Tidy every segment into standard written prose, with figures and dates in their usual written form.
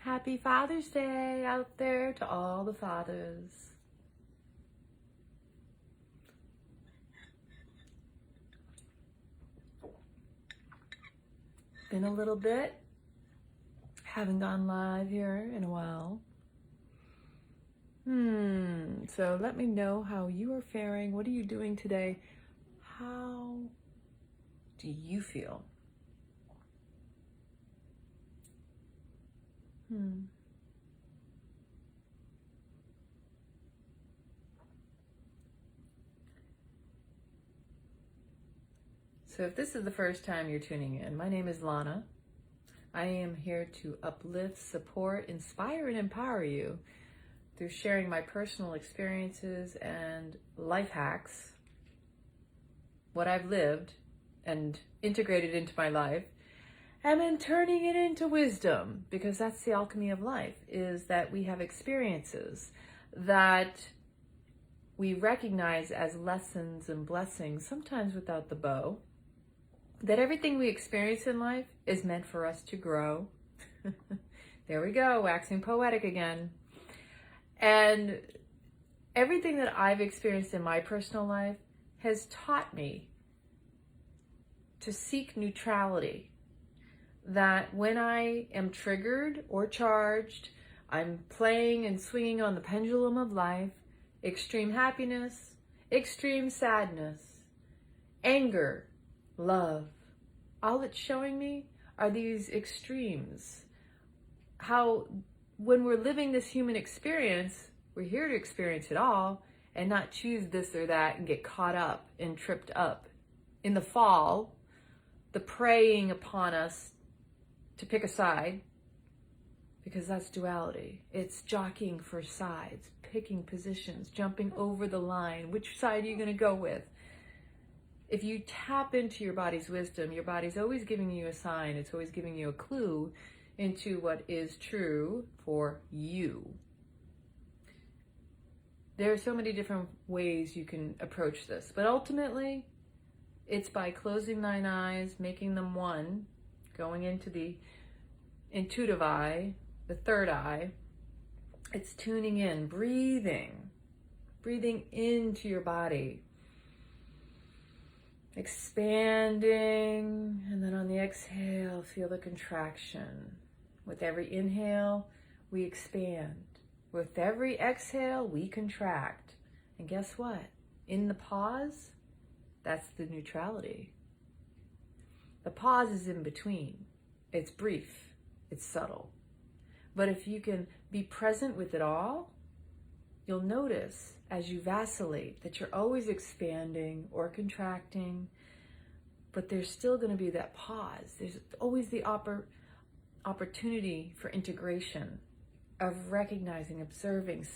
Happy Father's Day out there to all the fathers. Been a little bit. Haven't gone live here in a while. So let me know how you are faring. What are you doing today? How do you feel? So if this is the first time you're tuning in, my name is Lana. I am here to uplift, support, inspire, and empower you through sharing my personal experiences and life hacks, what I've lived and integrated into my life, and then turning it into wisdom, because that's the alchemy of life, is that we have experiences that we recognize as lessons and blessings, sometimes without the bow, that everything we experience in life is meant for us to grow. There we go, waxing poetic again. And everything that I've experienced in my personal life has taught me to seek neutrality. That when I am triggered or charged, I'm playing and swinging on the pendulum of life, extreme happiness, extreme sadness, anger, love. All it's showing me are these extremes. How when we're living this human experience, we're here to experience it all and not choose this or that and get caught up and tripped up in the fall, the preying upon us to pick a side, because that's duality. It's jockeying for sides, picking positions, jumping over the line. Which side are you going to go with? If you tap into your body's wisdom, your body's always giving you a sign. It's always giving you a clue into what is true for you. There are so many different ways you can approach this, but ultimately, it's by closing thine eyes, making them one, going into the intuitive eye, the third eye. It's tuning in, breathing into your body, expanding, and then on the exhale, feel the contraction. With every inhale, we expand. With every exhale, we contract. And guess what? In the pause, that's the neutrality. The pause is in between. It's brief, it's subtle. But if you can be present with it all, you'll notice as you vacillate that you're always expanding or contracting, but there's still going to be that pause. There's always the opportunity for integration, of recognizing, observing,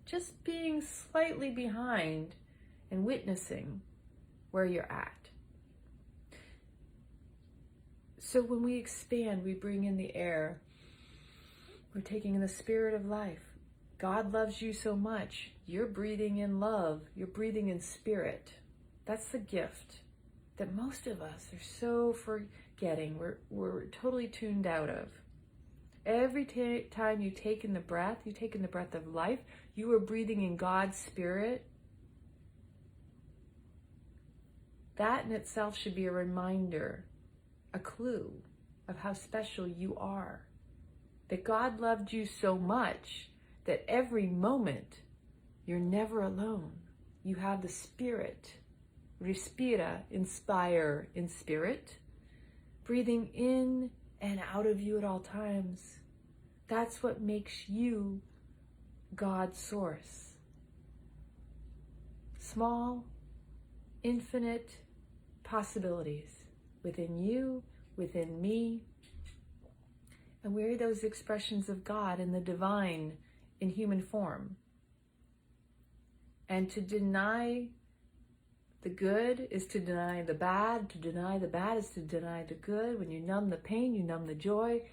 just being slightly behind and witnessing where you're at. So when we expand, we bring in the air. We're taking in the spirit of life. God loves you so much. You're breathing in love. You're breathing in spirit. That's the gift that most of us are so forgetting. We're totally tuned out of. Every time you take in the breath, you take in the breath of life, you are breathing in God's spirit. That in itself should be a reminder, a clue of how special you are. That God loved you so much that every moment you're never alone. You have the spirit. Respira, inspire in spirit. Breathing in and out of you at all times. That's what makes you God's source. Small, infinite possibilities within you, within me. And we're those expressions of God and the divine in human form. And to deny the good is to deny the bad. To deny the bad is to deny the good. When you numb the pain, you numb the joy.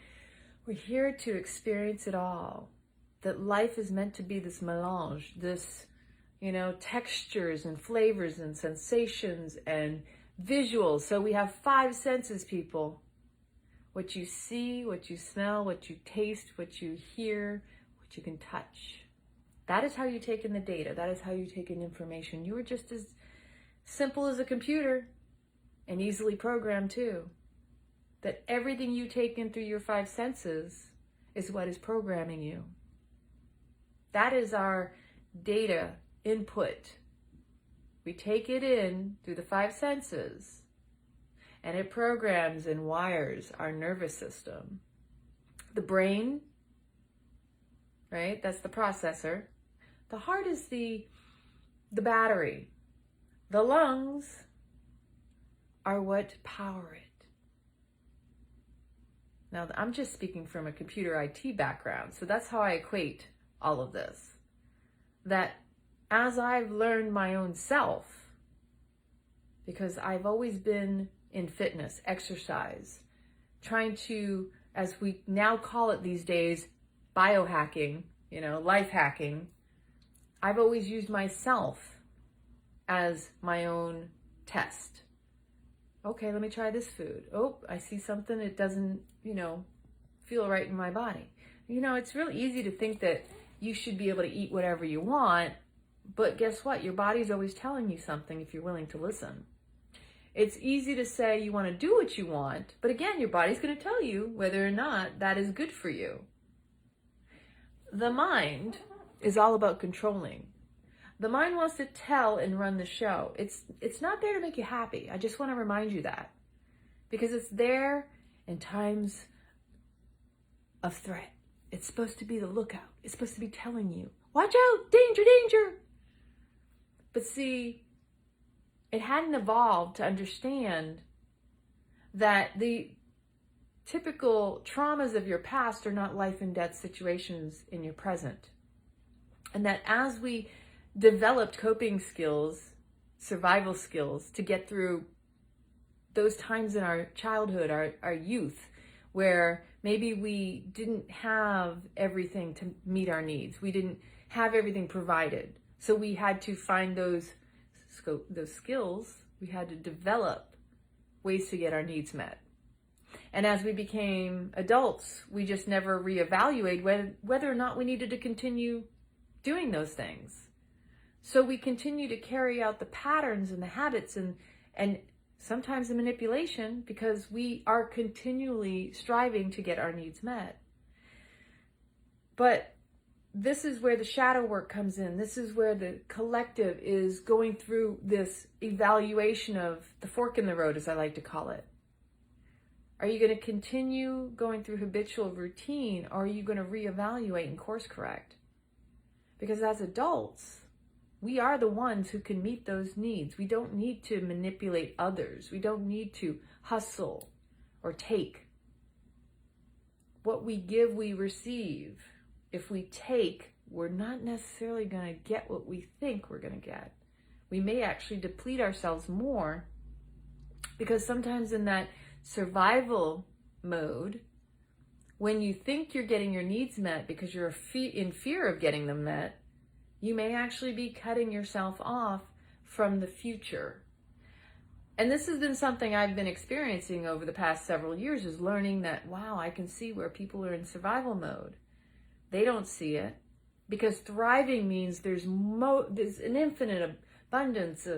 We're here to experience it all. That life is meant to be this melange, this, textures and flavors and sensations and visuals. So we have 5 senses, people. What you see, what you smell, what you taste, what you hear, what you can touch. That is how you take in the data. That is how you take in information. You are just as simple as a computer and easily programmed too. That everything you take in through your five senses is what is programming you. That is our data input. We take it in through the five senses, and it programs and wires our nervous system. The brain, right? That's the processor. The heart is the battery. The lungs are what power it. Now, I'm just speaking from a computer IT background, so that's how I equate all of this. That as I've learned my own self, because I've always been in fitness, exercise, trying to, as we now call it these days, biohacking, life hacking, I've always used myself as my own test. Okay, let me try this food. Oh, I see something, it doesn't, feel right in my body. It's really easy to think that you should be able to eat whatever you want, but guess what? Your body's always telling you something if you're willing to listen. It's easy to say you want to do what you want, but again, your body's going to tell you whether or not that is good for you. The mind is all about controlling. The mind wants to tell and run the show. It's not there to make you happy. I just want to remind you that. Because it's there in times of threat. It's supposed to be the lookout. It's supposed to be telling you, watch out, danger, danger. But see, it hadn't evolved to understand that the typical traumas of your past are not life and death situations in your present. And that as we developed coping skills, survival skills to get through those times in our childhood, our youth, where maybe we didn't have everything to meet our needs. We didn't have everything provided. So we had to find those skills. We had to develop ways to get our needs met. And as we became adults, we just never reevaluated whether or not we needed to continue doing those things. So we continue to carry out the patterns and the habits and sometimes the manipulation because we are continually striving to get our needs met. But this is where the shadow work comes in. This is where the collective is going through this evaluation of the fork in the road, as I like to call it. Are you going to continue going through habitual routine, or are you going to reevaluate and course correct? Because as adults, we are the ones who can meet those needs. We don't need to manipulate others. We don't need to hustle or take. What we give, we receive. If we take, we're not necessarily going to get what we think we're going to get. We may actually deplete ourselves more because sometimes in that survival mode, when you think you're getting your needs met because you're in fear of getting them met, you may actually be cutting yourself off from the future. And this has been something I've been experiencing over the past several years, is learning that, wow, I can see where people are in survival mode. They don't see it because thriving means there's an infinite abundance.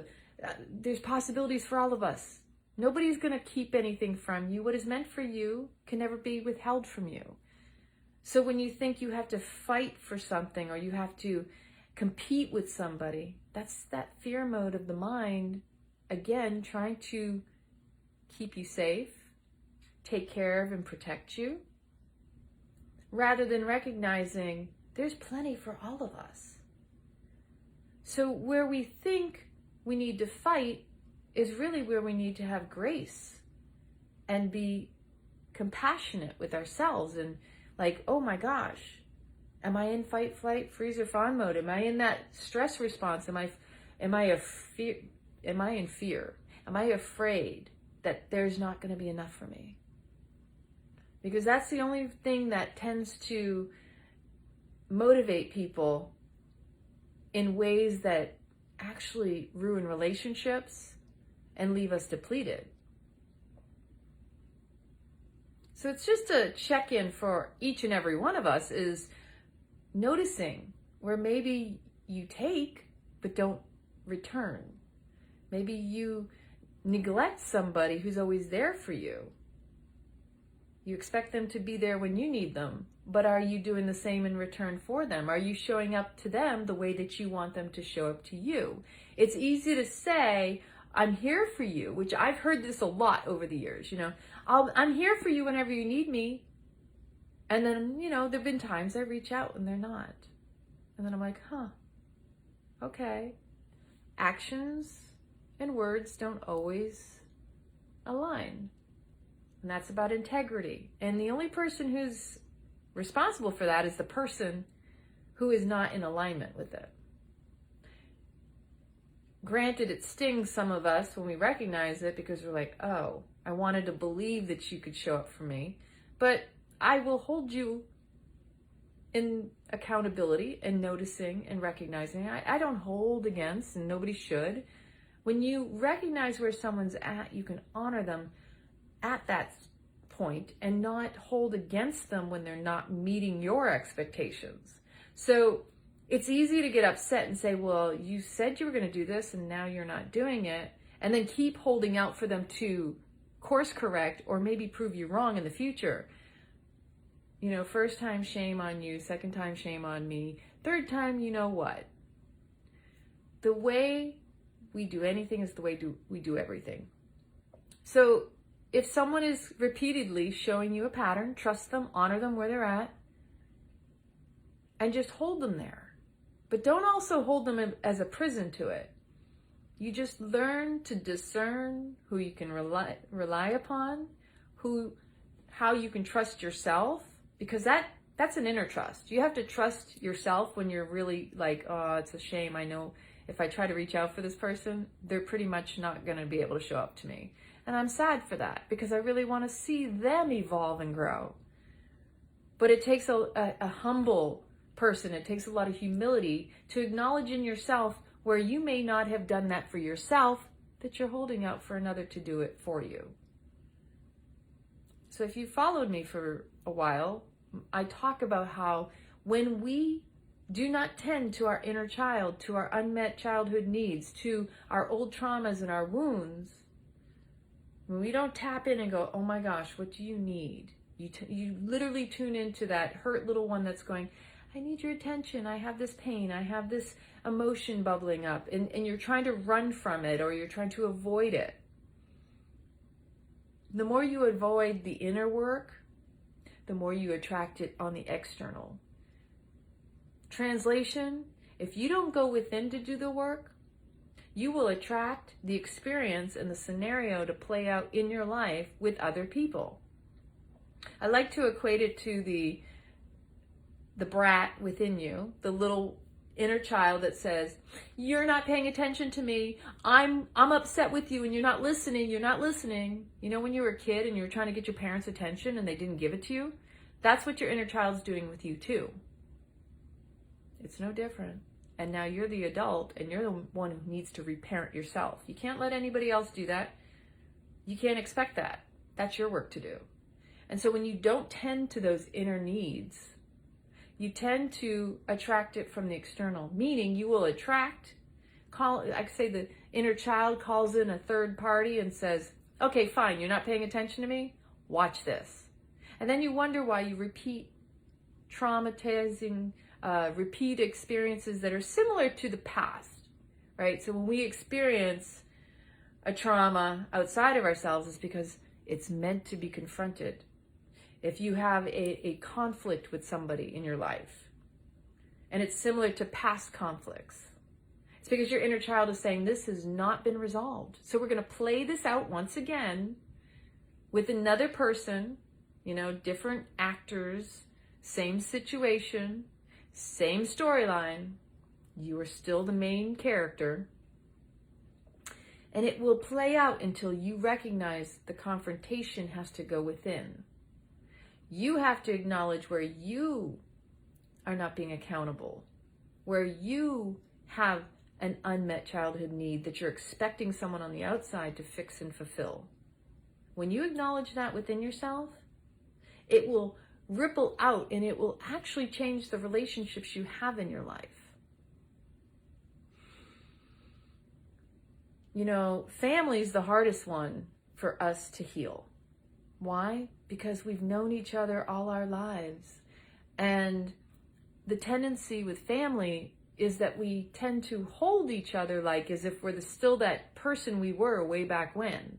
There's possibilities for all of us. Nobody's going to keep anything from you. What is meant for you can never be withheld from you. So when you think you have to fight for something or you have to compete with somebody, that's that fear mode of the mind, again, trying to keep you safe, take care of and protect you, rather than recognizing there's plenty for all of us. So where we think we need to fight is really where we need to have grace and be compassionate with ourselves and like, oh my gosh, am I in fight, flight, freeze, or fawn mode? Am I in that stress response? Am I in fear? Am I afraid that there's not going to be enough for me? Because that's the only thing that tends to motivate people in ways that actually ruin relationships and leave us depleted. So it's just a check-in for each and every one of us, is noticing where maybe you take but don't return. Maybe you neglect somebody who's always there for you. You expect them to be there when you need them, but are you doing the same in return for them? Are you showing up to them the way that you want them to show up to you? It's easy to say, I'm here for you, which I've heard this a lot over the years, I'm here for you whenever you need me. And then, there've been times I reach out and they're not. And then I'm like, okay. Actions and words don't always align. And that's about integrity. And the only person who's responsible for that is the person who is not in alignment with it. Granted, it stings some of us when we recognize it, because we're like, oh, I wanted to believe that you could show up for me. But I will hold you in accountability and noticing and recognizing. I don't hold against, and nobody should. When you recognize where someone's at, you can honor them at that point and not hold against them when they're not meeting your expectations. So it's easy to get upset and say, well, you said you were going to do this and now you're not doing it, and then keep holding out for them to course correct or maybe prove you wrong in the future. First time, shame on you. Second time, shame on me. Third time, you know what? The way we do anything is the way we do everything. So if someone is repeatedly showing you a pattern, trust them, honor them where they're at, and just hold them there. But don't also hold them as a prison to it. You just learn to discern who you can rely upon, how you can trust yourself, because that's an inner trust. You have to trust yourself when you're really like, oh, it's a shame. I know if I try to reach out for this person, they're pretty much not going to be able to show up to me. And I'm sad for that, because I really want to see them evolve and grow. But it takes a humble person. It takes a lot of humility to acknowledge in yourself where you may not have done that for yourself, that you're holding out for another to do it for you. So if you followed me for a while, I talk about how when we do not tend to our inner child, to our unmet childhood needs, to our old traumas and our wounds, when we don't tap in and go, oh my gosh, what do you need? You literally tune into that hurt little one that's going, I need your attention. I have this pain. I have this emotion bubbling up. And you're trying to run from it, or you're trying to avoid it. The more you avoid the inner work, the more you attract it on the external. Translation, if you don't go within to do the work, you will attract the experience and the scenario to play out in your life with other people. I like to equate it to the brat within you, the little inner child that says, you're not paying attention to me, I'm upset with you and you're not listening. When you were a kid and you were trying to get your parents' attention and they didn't give it to you? That's what your inner child's doing with you too. It's no different. And now you're the adult and you're the one who needs to reparent yourself. You can't let anybody else do that. You can't expect that. That's your work to do. And so when you don't tend to those inner needs, you tend to attract it from the external, meaning you will attract, I say the inner child calls in a third party and says, okay, fine, you're not paying attention to me? Watch this. And then you wonder why you repeat traumatizing, repeat experiences that are similar to the past, right? So when we experience a trauma outside of ourselves, it's because it's meant to be confronted. If you have a conflict with somebody in your life, and it's similar to past conflicts, it's because your inner child is saying, this has not been resolved. So we're going to play this out once again with another person, different actors, same situation, same storyline. You are still the main character. And it will play out until you recognize the confrontation has to go within. You have to acknowledge where you are not being accountable, where you have an unmet childhood need that you're expecting someone on the outside to fix and fulfill. When you acknowledge that within yourself, it will ripple out and it will actually change the relationships you have in your life. You know, family is the hardest one for us to heal. Why? Because we've known each other all our lives. And the tendency with family is that we tend to hold each other like as if we're still that person we were way back when.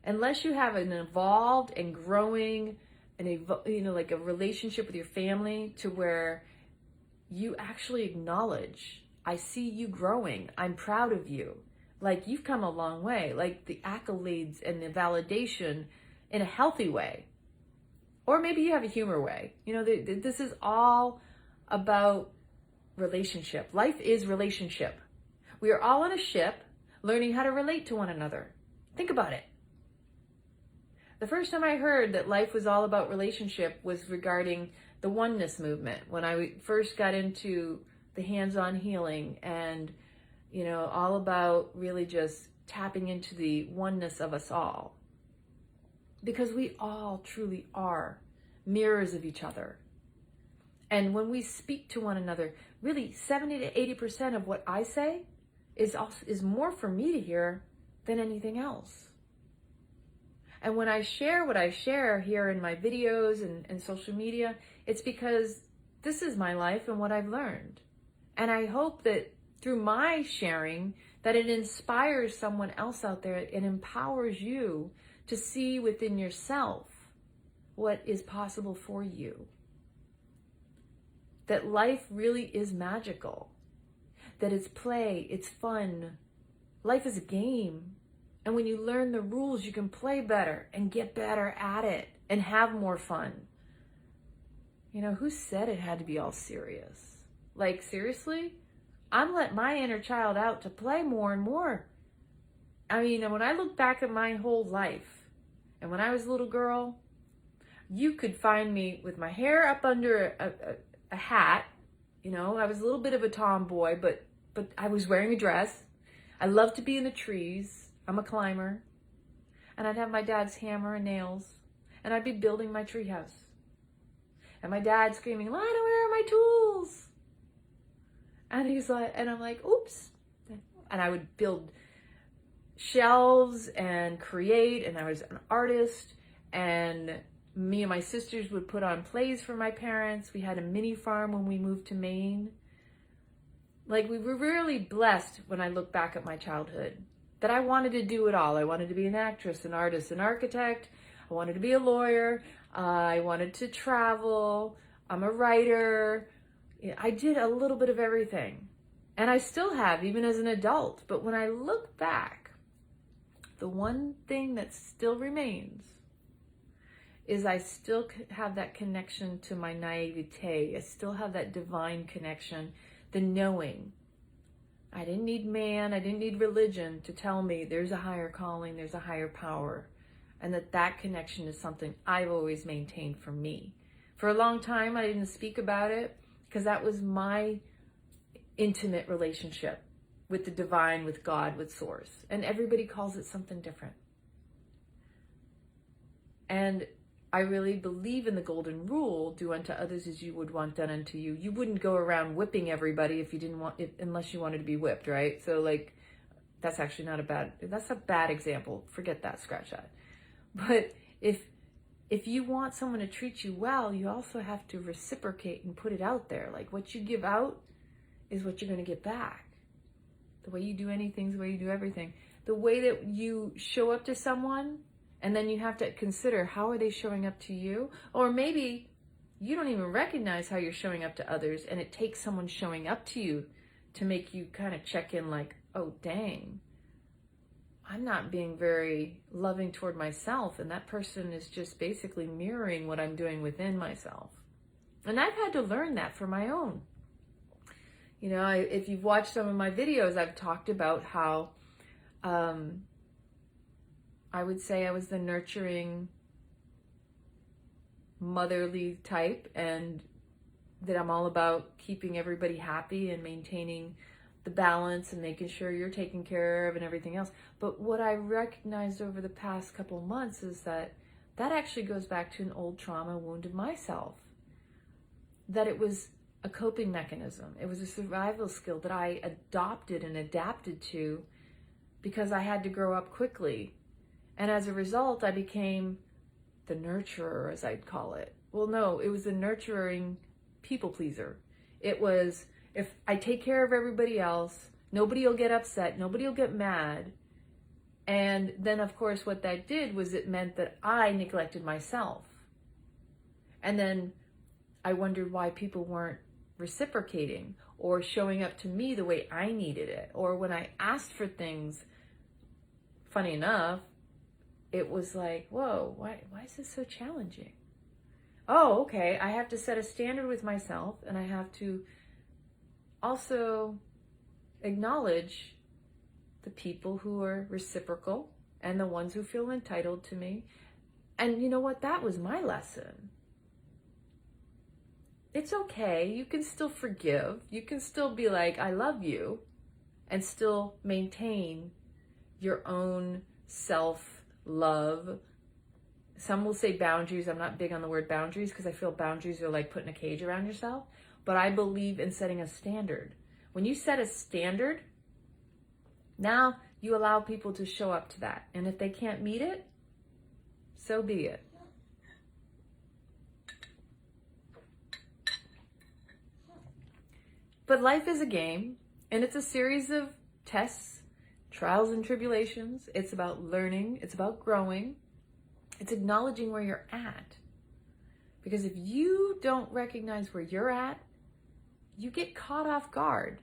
Unless you have an evolved and growing and like a relationship with your family to where you actually acknowledge, I see you growing, I'm proud of you. Like you've come a long way, like the accolades and the validation in a healthy way. Or maybe you have a humor way. You know, this is all about relationship. Life is relationship. We are all on a ship learning how to relate to one another. Think about it. The first time I heard that life was all about relationship was regarding the oneness movement. When I first got into the hands-on healing and, you know, all about really just tapping into the oneness of us all. Because we all truly are mirrors of each other. And when we speak to one another, really 70 to 80% of what I say is more for me to hear than anything else. And when I share what I share here in my videos and social media, it's because this is my life and what I've learned. And I hope that through my sharing, that it inspires someone else out there and empowers you to see within yourself what is possible for you. That life really is magical. That it's play, it's fun. Life is a game. And when you learn the rules, you can play better and get better at it and have more fun. You know, who said it had to be all serious? Like, seriously? I'm letting my inner child out to play more and more. I mean, when I look back at my whole life, and when I was a little girl, you could find me with my hair up under a hat. You know, I was a little bit of a tomboy, but I was wearing a dress. I loved to be in the trees. I'm a climber. And I'd have my dad's hammer and nails, and I'd be building my treehouse. And my dad screaming, Lana, where are my tools? And he's like, and I'm like, oops. And I would build shelves and create, and I was an artist, and me and my sisters would put on plays for my parents. We had a mini farm when we moved to Maine. Like, we were really blessed when I look back at my childhood, that I wanted to do it all. I wanted to be an actress, an artist, an architect. I wanted to be a lawyer. I wanted to travel. I'm a writer. I did a little bit of everything. And I still have, even as an adult. But when I look back, the one thing that still remains is I still have that connection to my naivete. I still have that divine connection, the knowing. I didn't need man, I didn't need religion to tell me there's a higher calling, there's a higher power, and that connection is something I've always maintained for me. For a long time, I didn't speak about it because that was my intimate relationship with the divine, with God, with Source. And everybody calls it something different. And I really believe in the golden rule, do unto others as you would want done unto you. You wouldn't go around whipping everybody if you didn't want it, unless you wanted to be whipped, right? So like, that's actually not that's a bad example. Forget that, scratch that. But if you want someone to treat you well, you also have to reciprocate and put it out there. Like, what you give out is what you're going to get back. The way you do anything is the way you do everything. The way that you show up to someone, and then you have to consider, how are they showing up to you? Or maybe you don't even recognize how you're showing up to others, and it takes someone showing up to you to make you kind of check in like, oh, dang, I'm not being very loving toward myself, and that person is just basically mirroring what I'm doing within myself. And I've had to learn that for my own. You know, if you've watched some of my videos, I've talked about how I would say I was the nurturing, motherly type, and that I'm all about keeping everybody happy and maintaining the balance and making sure you're taken care of and everything else. But what I recognized over the past couple of months is that that actually goes back to an old trauma wound of myself. That it was a coping mechanism. It was a survival skill that I adopted and adapted to because I had to grow up quickly. And as a result, I became the nurturer, as I'd call it. Well, no, it was the nurturing people pleaser. It was, if I take care of everybody else, nobody will get upset, nobody will get mad. And then, of course, what that did was it meant that I neglected myself. And then I wondered why people weren't reciprocating or showing up to me the way I needed it. Or when I asked for things, funny enough, it was like, whoa, why is this so challenging? Oh, okay, I have to set a standard with myself, and I have to also acknowledge the people who are reciprocal and the ones who feel entitled to me. And you know what? That was my lesson. It's okay. You can still forgive. You can still be like, I love you, and still maintain your own self-love. Some will say boundaries. I'm not big on the word boundaries because I feel boundaries are like putting a cage around yourself. But I believe in setting a standard. When you set a standard, now you allow people to show up to that. And if they can't meet it, so be it. But life is a game, and it's a series of tests, trials and tribulations. It's about learning. It's about growing. It's acknowledging where you're at. Because if you don't recognize where you're at, you get caught off guard.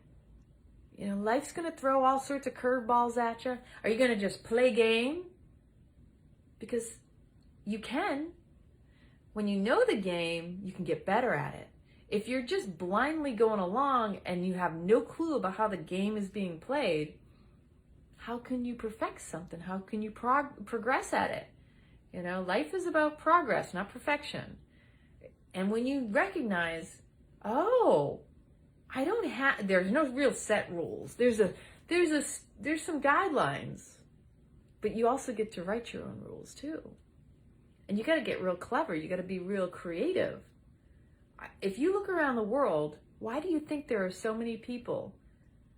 You know, life's going to throw all sorts of curveballs at you. Are you going to just play game? Because you can. When you know the game, you can get better at it. If you're just blindly going along and you have no clue about how the game is being played, how can you perfect something? How can you progress at it? You know, life is about progress, not perfection. And when you recognize, oh, I don't have, there's no real set rules. There's some guidelines, but you also get to write your own rules too. And you got to get real clever. You got to be real creative. If you look around the world, why do you think there are so many people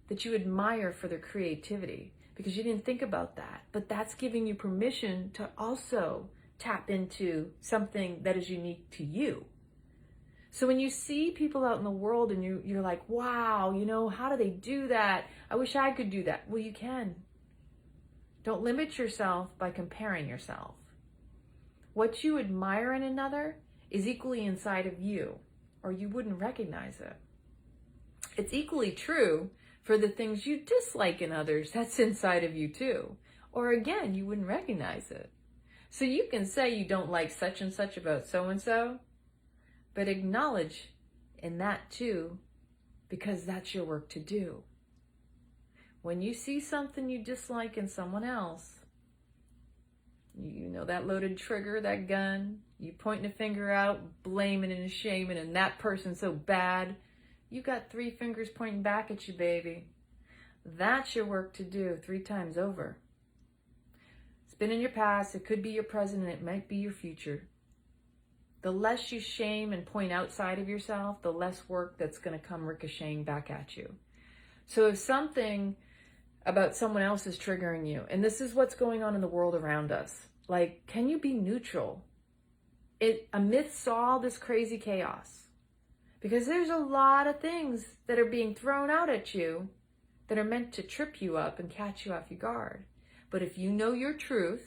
that you admire for their creativity? Because you didn't think about that. But that's giving you permission to also tap into something that is unique to you. So when you see people out in the world and you're like, wow, you know, how do they do that? I wish I could do that. Well, you can. Don't limit yourself by comparing yourself. What you admire in another is equally inside of you, or you wouldn't recognize it. It's equally true for the things you dislike in others. That's inside of you too. Or again, you wouldn't recognize it. So you can say you don't like such and such about so-and-so, but acknowledge in that too, because that's your work to do. When you see something you dislike in someone else, you know that loaded trigger, that gun, you pointing a finger out, blaming and shaming, and that person's so bad, you got 3 fingers pointing back at you, baby. That's your work to do 3 times over. It's been in your past, it could be your present, and it might be your future. The less you shame and point outside of yourself, the less work that's going to come ricocheting back at you. So if something about someone else is triggering you, and this is what's going on in the world around us, like, can you be neutral amidst all this crazy chaos? Because there's a lot of things that are being thrown out at you that are meant to trip you up and catch you off your guard. But if you know your truth,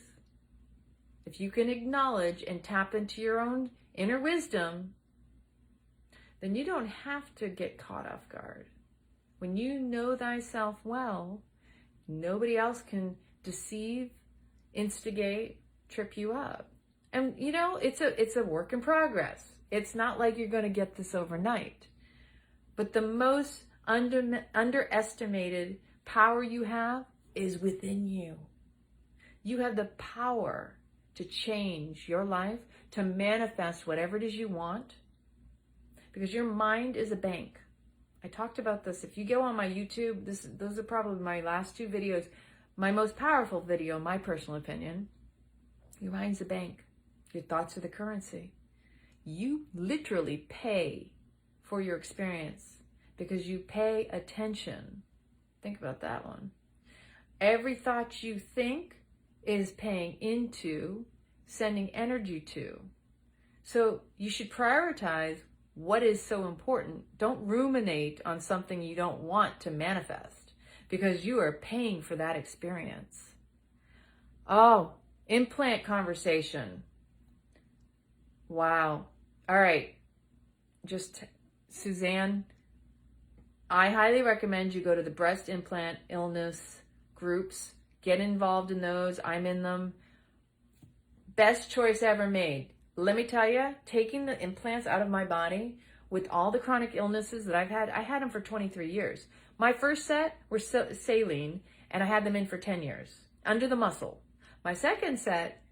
if you can acknowledge and tap into your own inner wisdom, then you don't have to get caught off guard. When you know thyself well, nobody else can deceive, instigate, trip you up. And you know, it's a work in progress. It's not like you're going to get this overnight. But the most underestimated power you have is within you. You have the power to change your life, to manifest whatever it is you want, because your mind is a bank. I talked about this. If you go on my YouTube, those are probably my last 2 videos. My most powerful video, in my personal opinion, your mind's a bank. Your thoughts are the currency. You literally pay for your experience because you pay attention. Think about that one. Every thought you think is paying into, sending energy to. So you should prioritize what is so important. Don't ruminate on something you don't want to manifest because you are paying for that experience. Oh, implant conversation. Wow. All right. Just Suzanne, I highly recommend you go to the breast implant illness groups. Get involved in those. I'm in them. Best choice ever made. Let me tell you, taking the implants out of my body with all the chronic illnesses that I had them for 23 years. My first set were saline, and I had them in for 10 years, under the muscle. My second set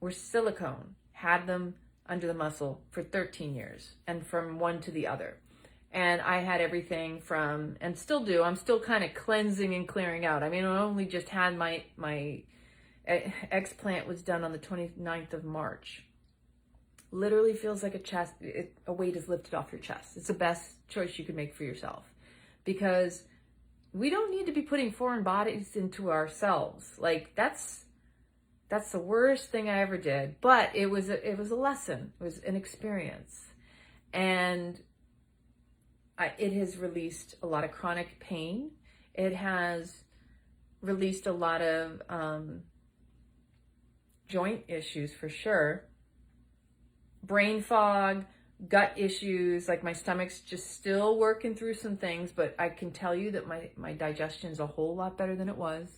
were silicone, had them under the muscle for 13 years, and from one to the other. And I had everything from, and still do, I'm still kind of cleansing and clearing out. I mean, I only just had my explant was done on the 29th of March. Literally feels like a weight is lifted off your chest. It's the best choice you can make for yourself, because we don't need to be putting foreign bodies into ourselves. Like that's the worst thing I ever did, but it was a lesson. It was an experience, and it has released a lot of chronic pain. It has released a lot of joint issues for sure. Brain fog, gut issues, like my stomach's just still working through some things, but I can tell you that my digestion is a whole lot better than it was.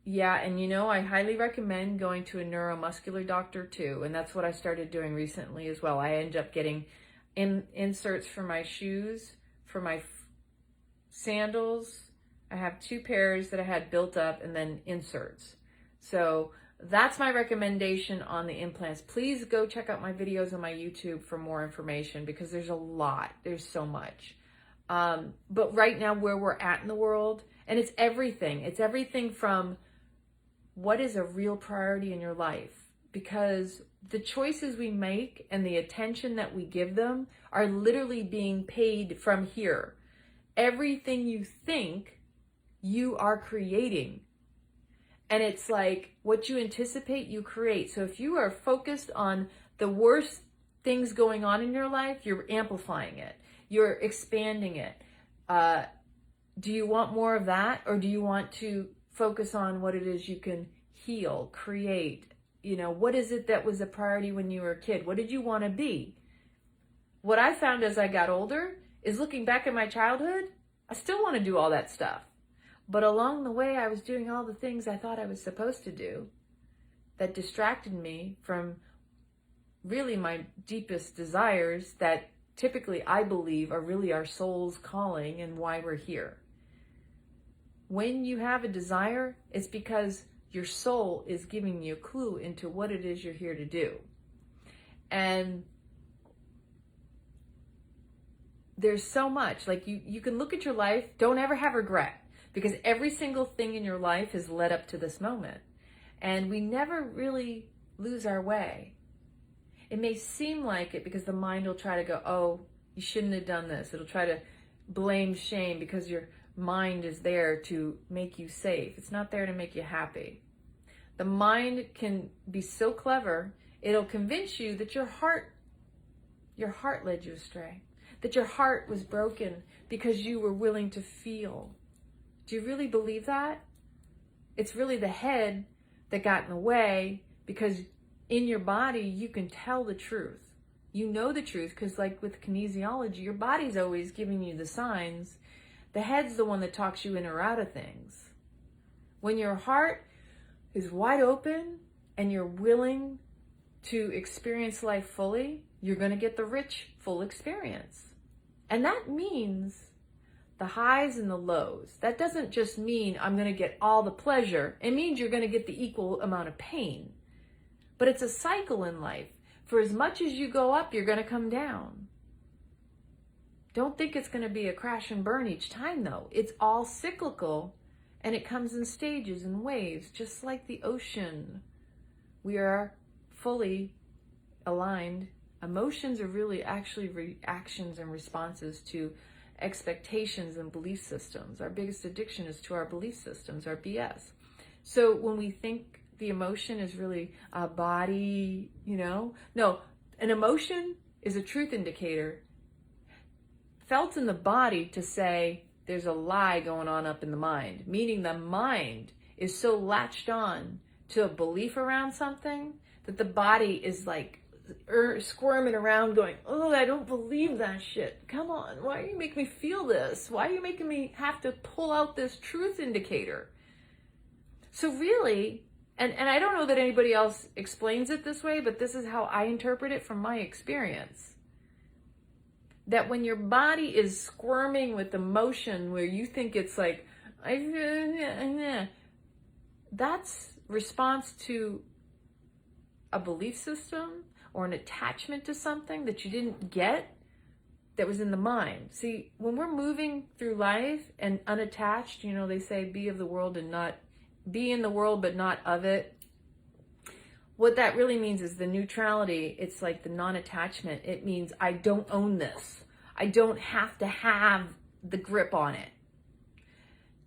Yeah, and I highly recommend going to a neuromuscular doctor too, and that's what I started doing recently as well. I ended up getting inserts for my shoes, for my sandals. I have 2 pairs that I had built up, and then inserts. So that's my recommendation on the implants. Please go check out my videos on my YouTube for more information, because there's a lot. There's so much. But right now, where we're at in the world, and it's everything. It's everything from what is a real priority in your life, because the choices we make and the attention that we give them are literally being paid from here. Everything you think, you are creating. And it's like what you anticipate, you create. So if you are focused on the worst things going on in your life, you're amplifying it. You're expanding it. Do you want more of that? Or do you want to focus on what it is you can heal, create? What is it that was a priority when you were a kid? What did you want to be? What I found as I got older is, looking back at my childhood, I still want to do all that stuff. But along the way, I was doing all the things I thought I was supposed to do that distracted me from really my deepest desires that typically I believe are really our soul's calling and why we're here. When you have a desire, it's because your soul is giving you a clue into what it is you're here to do. And there's so much. Like you can look at your life, don't ever have regret. Because every single thing in your life has led up to this moment. And we never really lose our way. It may seem like it because the mind will try to go, oh, you shouldn't have done this. It'll try to blame, shame, because your mind is there to make you safe. It's not there to make you happy. The mind can be so clever, it'll convince you that your heart led you astray. That your heart was broken because you were willing to feel. Do you really believe that? It's really the head that got in the way, because in your body, you can tell the truth. You know the truth because, like with kinesiology, your body's always giving you the signs. The head's the one that talks you in or out of things. When your heart is wide open and you're willing to experience life fully, you're going to get the rich, full experience. And that means the highs and the lows. That doesn't just mean I'm going to get all the pleasure. It means you're going to get the equal amount of pain. But it's a cycle in life. For as much as you go up, you're going to come down. Don't think it's going to be a crash and burn each time, though. It's all cyclical, and it comes in stages and waves, just like the ocean. We are fully aligned. Emotions are really actually reactions and responses to expectations and belief systems. Our biggest addiction is to our belief systems, our BS. So when we think the emotion is really a body, no, an emotion is a truth indicator felt in the body to say there's a lie going on up in the mind, meaning the mind is so latched on to a belief around something that the body is like squirming around going, oh, I don't believe that shit. Come on, why are you making me feel this? Why are you making me have to pull out this truth indicator? So really, and I don't know that anybody else explains it this way, but this is how I interpret it from my experience. That when your body is squirming with emotion where you think it's like, that's response to a belief system or an attachment to something that you didn't get that was in the mind. See, when we're moving through life and unattached, they say be of the world and not be in the world but not of it. What that really means is the neutrality. It's like the non-attachment. It means I don't own this. I don't have to have the grip on it.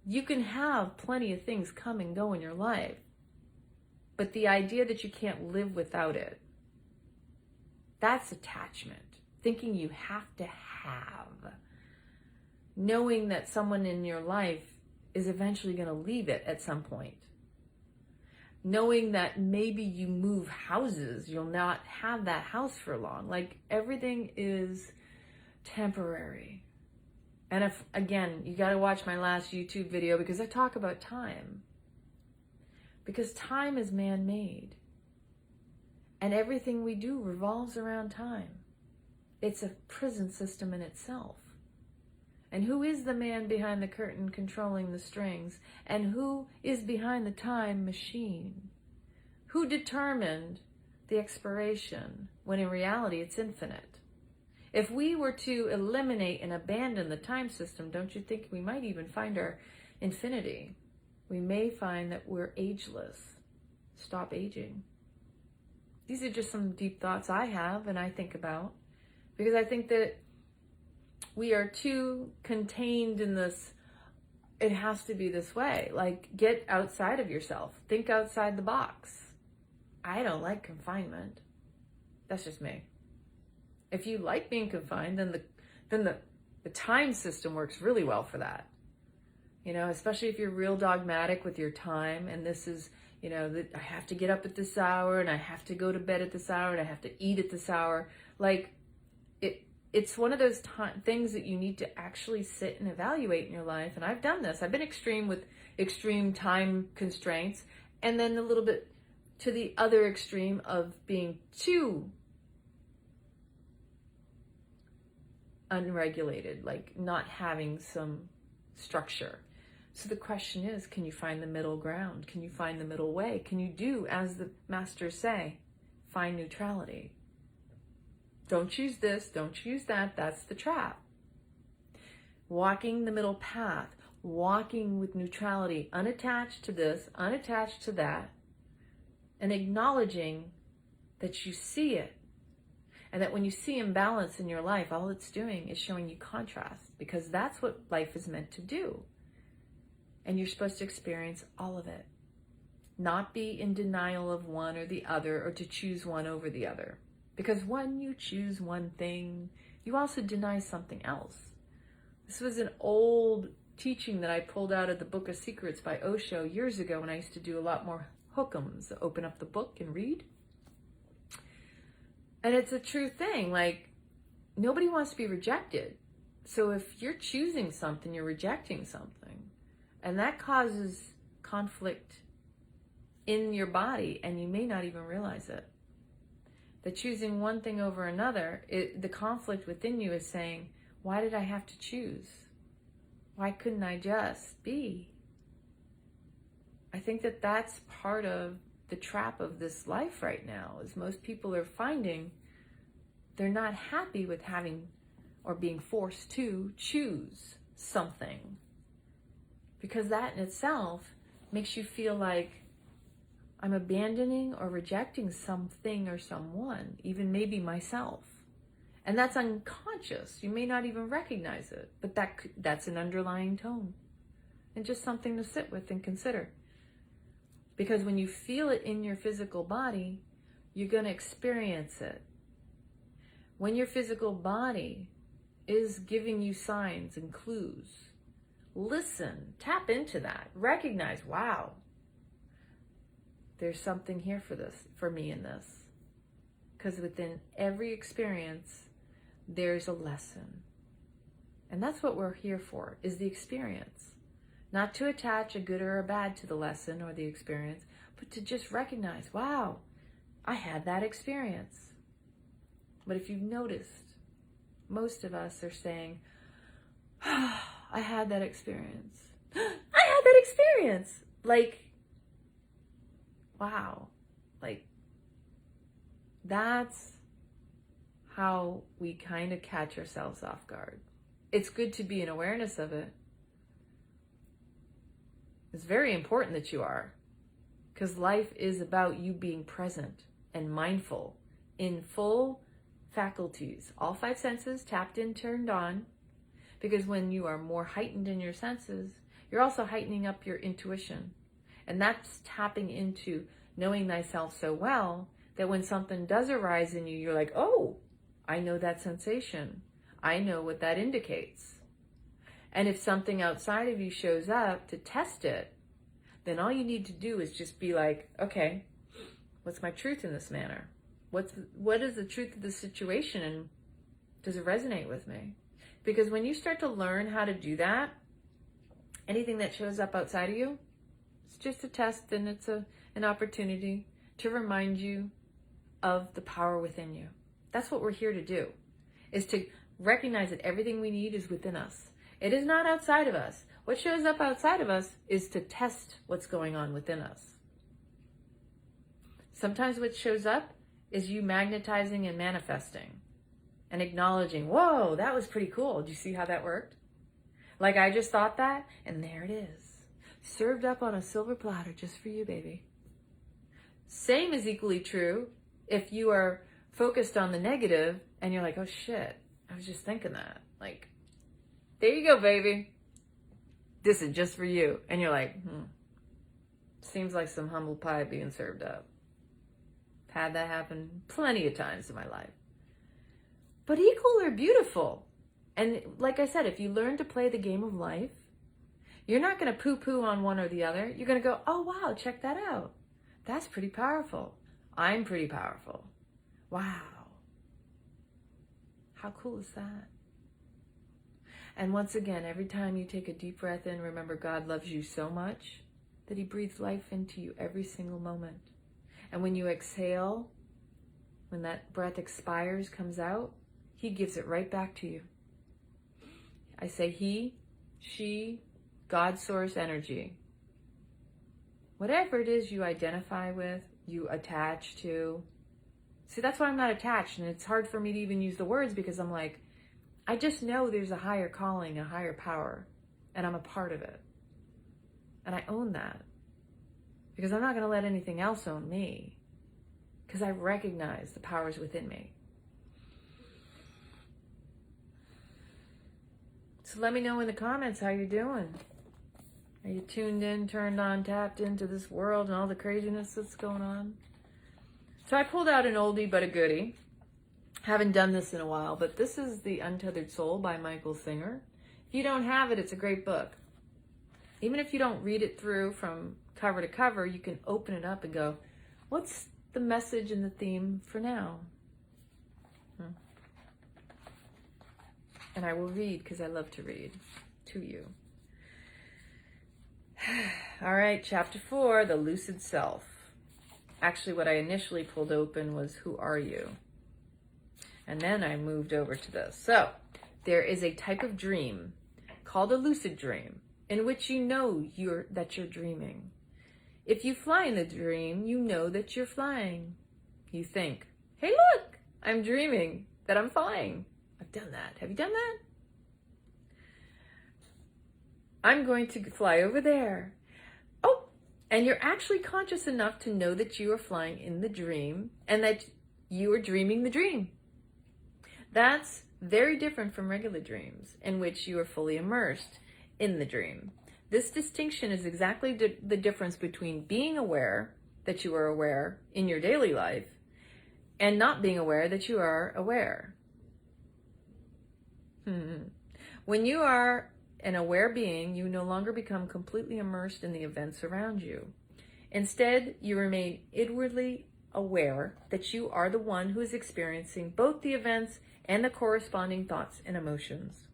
You can have plenty of things come and go in your life, but the idea that you can't live without it, that's attachment. Thinking you have to have. Knowing that someone in your life is eventually going to leave it at some point. Knowing that maybe you move houses, you'll not have that house for long. Like everything is temporary. And if, again, you got to watch my last YouTube video because I talk about time. Because time is man-made. And everything we do revolves around time. It's a prison system in itself. And who is the man behind the curtain controlling the strings? And who is behind the time machine? Who determined the expiration when in reality it's infinite? If we were to eliminate and abandon the time system, don't you think we might even find our infinity? We may find that we're ageless. Stop aging. These are just some deep thoughts I have and I think about, because I think that we are too contained in this, it has to be this way. Like, get outside of yourself. Think outside the box. I don't like confinement. That's just me. If you like being confined, then the time system works really well for that. Especially if you're real dogmatic with your time, and this is, that I have to get up at this hour, and I have to go to bed at this hour, and I have to eat at this hour. Like, it's one of those things that you need to actually sit and evaluate in your life. And I've done this. I've been extreme with extreme time constraints, and then a little bit to the other extreme of being too unregulated, like not having some structure. So the question is, can you find the middle ground? Can you find the middle way? Can you do, as the masters say, find neutrality? Don't choose this, don't choose that, that's the trap. Walking the middle path, walking with neutrality, unattached to this, unattached to that, and acknowledging that you see it. And that when you see imbalance in your life, all it's doing is showing you contrast, because that's what life is meant to do. And you're supposed to experience all of it. Not be in denial of one or the other, or to choose one over the other. Because when you choose one thing, you also deny something else. This was an old teaching that I pulled out of the Book of Secrets by Osho years ago when I used to do a lot more hook'ems, open up the book and read. And it's a true thing. Like, nobody wants to be rejected. So if you're choosing something, you're rejecting something. And that causes conflict in your body, and you may not even realize it. That choosing one thing over another, the conflict within you is saying, why did I have to choose? Why couldn't I just be? I think that that's part of the trap of this life right now, is most people are finding they're not happy with having or being forced to choose something. Because that in itself makes you feel like, I'm abandoning or rejecting something or someone, even maybe myself. And that's unconscious. You may not even recognize it, but that's an underlying tone. And just something to sit with and consider. Because when you feel it in your physical body, you're going to experience it. When your physical body is giving you signs and clues, listen, tap into that, recognize, wow, there's something here for me in this. Because within every experience, there's a lesson. And that's what we're here for, is the experience. Not to attach a good or a bad to the lesson or the experience, but to just recognize, wow, I had that experience. But if you've noticed, most of us are saying, oh, I had that experience. I had that experience. Like, wow. Like, that's how we kind of catch ourselves off guard. It's good to be in awareness of it. It's very important that you are, because life is about you being present and mindful in full faculties, all five senses tapped in, turned on, because when you are more heightened in your senses, you're also heightening up your intuition. And that's tapping into knowing thyself so well that when something does arise in you, you're like, oh, I know that sensation. I know what that indicates. And if something outside of you shows up to test it, then all you need to do is just be like, okay, what's my truth in this manner? What is the truth of the situation, and does it resonate with me? Because when you start to learn how to do that, anything that shows up outside of you, it's just a test, and it's an opportunity to remind you of the power within you. That's what we're here to do, is to recognize that everything we need is within us. It is not outside of us. What shows up outside of us is to test what's going on within us. Sometimes what shows up is you magnetizing and manifesting and acknowledging, whoa, that was pretty cool. Did you see how that worked? Like, I just thought that, and there it is. Served up on a silver platter just for you, baby. Same is equally true if you are focused on the negative and you're like, oh shit, I was just thinking that. Like, there you go, baby. This is just for you. And you're like, seems like some humble pie being served up. Had that happen plenty of times in my life. But equal or beautiful. And like I said, if you learn to play the game of life, you're not going to poo-poo on one or the other. You're going to go, oh, wow, check that out. That's pretty powerful. I'm pretty powerful. Wow. How cool is that? And once again, every time you take a deep breath in, remember God loves you so much that he breathes life into you every single moment. And when you exhale, when that breath expires, comes out, he gives it right back to you. I say he, she, God source energy. Whatever it is you identify with, you attach to. See, that's why I'm not attached, and it's hard for me to even use the words, because I'm like, I just know there's a higher calling, a higher power, and I'm a part of it. And I own that. Because I'm not going to let anything else own me. Because I recognize the powers within me. So let me know in the comments how you're doing. Are you tuned in, turned on, tapped into this world and all the craziness that's going on? So I pulled out an oldie but a goodie. Haven't done this in a while, but this is The Untethered Soul by Michael Singer. If you don't have it, it's a great book. Even if you don't read it through from cover to cover, you can open it up and go, what's the message and the theme for now? And I will read, because I love to read to you. All right, chapter 4, the lucid self. Actually, what I initially pulled open was Who Are You? And then I moved over to this. So, there is a type of dream called a lucid dream, in which you know that you're dreaming. If you fly in the dream, you know that you're flying. You think, hey, look, I'm dreaming that I'm flying. I've done that. Have you done that? I'm going to fly over there. Oh, And you're actually conscious enough to know that you are flying in the dream and that you are dreaming the dream. That's very different from regular dreams in which you are fully immersed in the dream. This distinction is exactly the difference between being aware that you are aware in your daily life and not being aware that you are aware. When you are an aware being, you no longer become completely immersed in the events around you. Instead, you remain inwardly aware that you are the one who is experiencing both the events and the corresponding thoughts and emotions.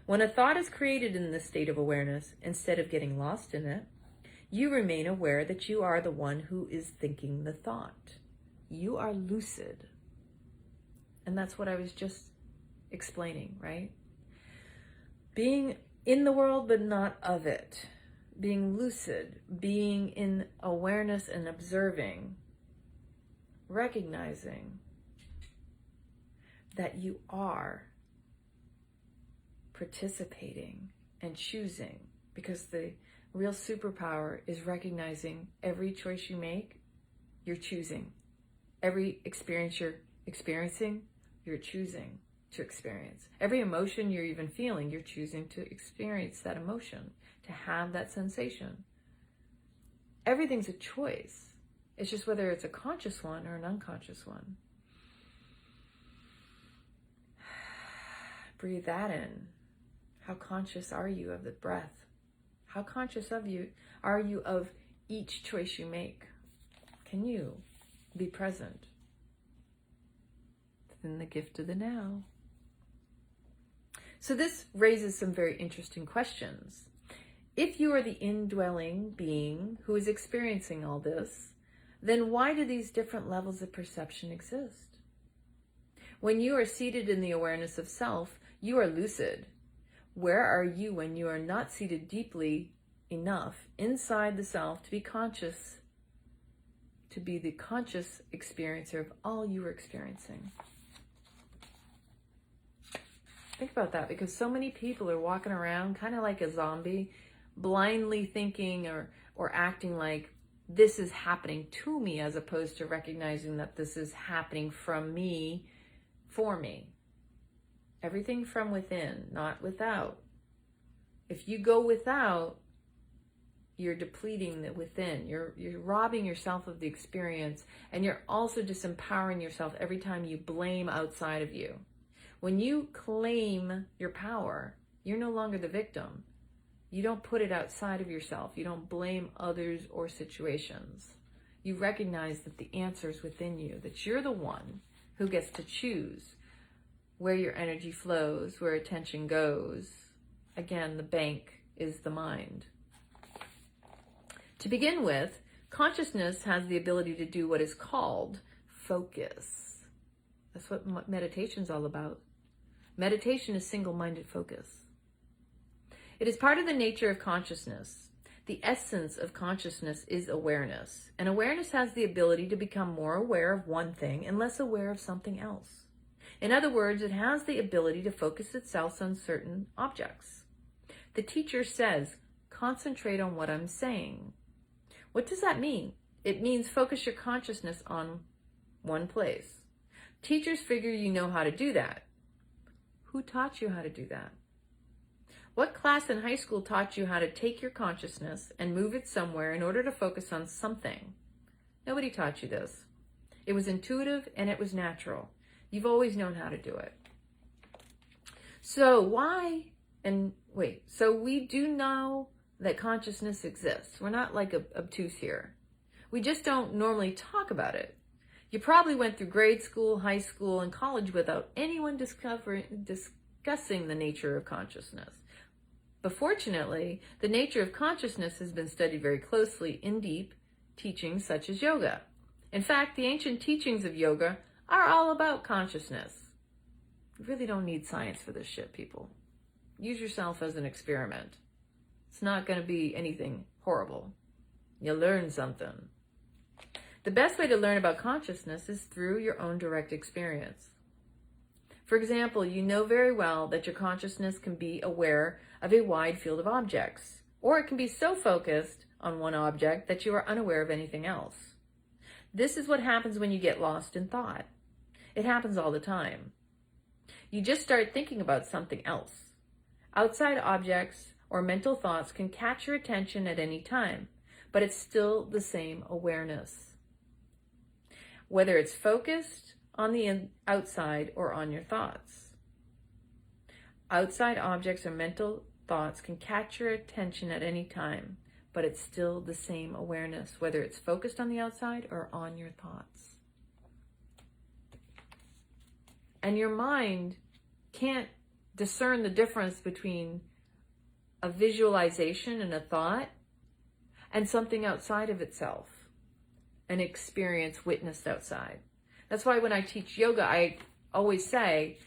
When a thought is created in this state of awareness, instead of getting lost in it, you remain aware that you are the one who is thinking the thought. You are lucid. And that's what I was just explaining, right? Being in the world, but not of it. Being lucid, being in awareness and observing, recognizing that you are participating and choosing, because the real superpower is recognizing every choice you make, you're choosing. Every experience you're experiencing, you're choosing to experience. Every emotion you're even feeling, you're choosing to experience that emotion, to have that sensation. Everything's a choice. It's just whether it's a conscious one or an unconscious one. Breathe that in. How conscious are you of the breath? How conscious are you of each choice you make? Can you be present in the gift of the now? So this raises some very interesting questions. If you are the indwelling being who is experiencing all this, then why do these different levels of perception exist? When you are seated in the awareness of self, you are lucid. Where are you when you are not seated deeply enough inside the self to be conscious, to be the conscious experiencer of all you are experiencing? Think about that, because so many people are walking around kind of like a zombie, blindly thinking or acting like this is happening to me, as opposed to recognizing that this is happening from me, for me. Everything from within, not without. If you go without, you're depleting the within. You're robbing yourself of the experience, and you're also disempowering yourself every time you blame outside of you. When you claim your power, you're no longer the victim. You don't put it outside of yourself. You don't blame others or situations. You recognize that the answer is within you, that you're the one who gets to choose where your energy flows, where attention goes. Again, the bank is the mind. To begin with, consciousness has the ability to do what is called focus. That's what meditation's all about. Meditation is single-minded focus. It is part of the nature of consciousness. The essence of consciousness is awareness, and awareness has the ability to become more aware of one thing and less aware of something else. In other words, it has the ability to focus itself on certain objects. The teacher says, concentrate on what I'm saying. What does that mean? It means focus your consciousness on one place. Teachers figure you know how to do that. Who taught you how to do that? What class in high school taught you how to take your consciousness and move it somewhere in order to focus on something? Nobody taught you this. It was intuitive and it was natural. You've always known how to do it. So we do know that consciousness exists. We're not like obtuse here. We just don't normally talk about it. You probably went through grade school, high school, and college without anyone discussing the nature of consciousness. But fortunately, the nature of consciousness has been studied very closely in deep teachings such as yoga. In fact, the ancient teachings of yoga are all about consciousness. You really don't need science for this shit, people. Use yourself as an experiment. It's not going to be anything horrible. You'll learn something. The best way to learn about consciousness is through your own direct experience. For example, you know very well that your consciousness can be aware of a wide field of objects, or it can be so focused on one object that you are unaware of anything else. This is what happens when you get lost in thought. It happens all the time. You just start thinking about something else. Outside objects or mental thoughts can catch your attention at any time, but it's still the same awareness. Whether it's focused on the outside or on your thoughts. Outside objects or mental thoughts can catch your attention at any time, but it's still the same awareness, whether it's focused on the outside or on your thoughts. And your mind can't discern the difference between a visualization and a thought and something outside of itself, an experience witnessed outside. That's why when I teach yoga, I always say,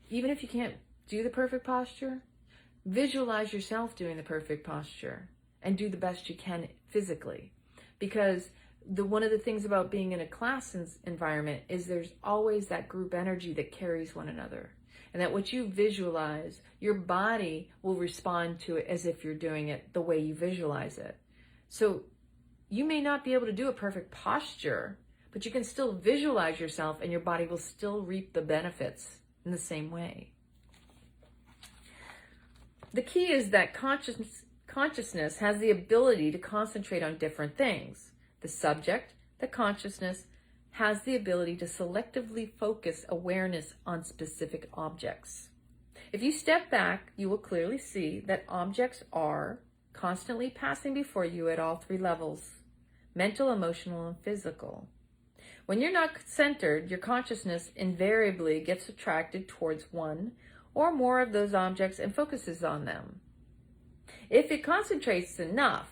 even if you can't do the perfect posture, visualize yourself doing the perfect posture and do the best you can physically. Because one of the things about being in a class environment is there's always that group energy that carries one another. And that what you visualize, your body will respond to it as if you're doing it the way you visualize it. So you may not be able to do a perfect posture, but you can still visualize yourself and your body will still reap the benefits in the same way. The key is that consciousness has the ability to concentrate on different things. The subject, the consciousness, has the ability to selectively focus awareness on specific objects. If you step back, you will clearly see that objects are constantly passing before you at all three levels: mental, emotional, and physical. When you're not centered, your consciousness invariably gets attracted towards one or more of those objects and focuses on them. If it concentrates enough,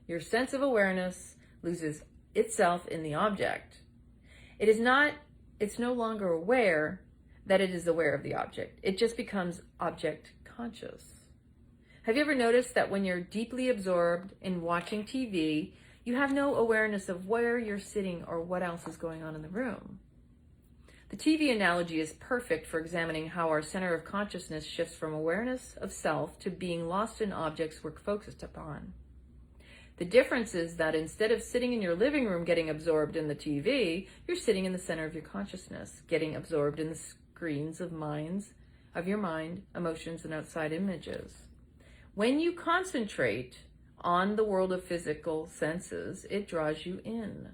your sense of awareness loses itself in the object. It's no longer aware that it is aware of the object. It just becomes object conscious. Have you ever noticed that when you're deeply absorbed in watching TV, you have no awareness of where you're sitting or what else is going on in the room? The TV analogy is perfect for examining how our center of consciousness shifts from awareness of self to being lost in objects we're focused upon. The difference is that instead of sitting in your living room getting absorbed in the TV, you're sitting in the center of your consciousness, getting absorbed in the screens of your mind, emotions, and outside images. When you concentrate on the world of physical senses, it draws you in.